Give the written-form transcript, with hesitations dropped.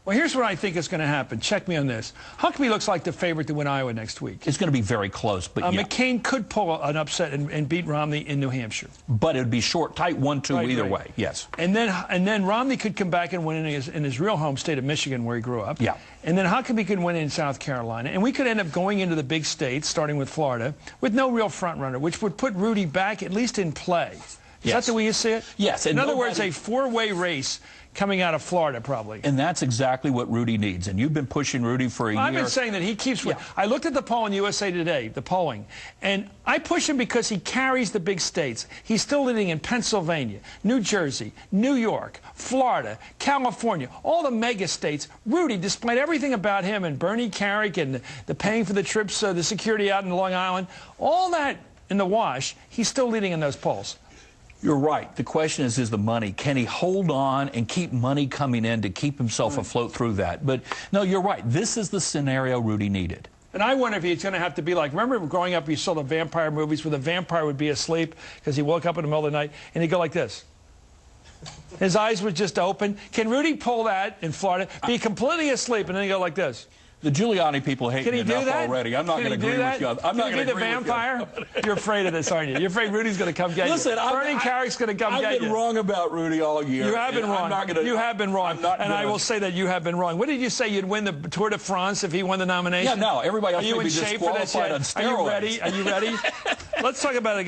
Well, here's what I think is going to happen. Check me on this. Huckabee looks like the favorite to win Iowa next week. It's going to be very close, but yeah. McCain could pull an upset and beat Romney in New Hampshire. But it would be short, tight 1-2 either way, yes. And then Romney could come back and win in his real home state of Michigan, where he grew up. Yeah. And then Huckabee could win in South Carolina. And we could end up going into the big states, starting with Florida, with no real front runner, which would put Rudy back at least in play. Is that the way you see it? Yes. In other words, a four-way race coming out of Florida, probably. And that's exactly what Rudy needs. And you've been pushing Rudy for a year. I've been saying that he keeps... Yeah. I looked at the poll in USA Today, the polling, and I push him because he carries the big states. He's still living in Pennsylvania, New Jersey, New York, Florida, California, all the mega states. Rudy, despite everything about him and Bernie Carrick and the paying for the trips, the security out in Long Island, all that in the wash, he's still leading in those polls. You're right. The question is the money. Can he hold on and keep money coming in to keep himself afloat through that? But, no, you're right. This is the scenario Rudy needed. And I wonder if he's going to have to be like, remember growing up you saw the vampire movies where the vampire would be asleep because he woke up in the middle of the night and he'd go like this. His eyes would just open. Can Rudy pull that in Florida, be completely asleep, and then go like this? The Giuliani people hate me enough already. I'm not going to agree with you. I'm not going to agree with you. Can he be the vampire? You're afraid of this, aren't you? You're afraid Rudy's going to come get you. Listen, Bernie Carrick's going to come get you. I've been wrong about Rudy all year. You have been wrong. You have been wrong. And I will say that you have been wrong. What did you say? You'd win the Tour de France if he won the nomination? Yeah, no. Everybody else would be disqualified on steroids. Are you ready? Are you ready? Let's talk about a guy.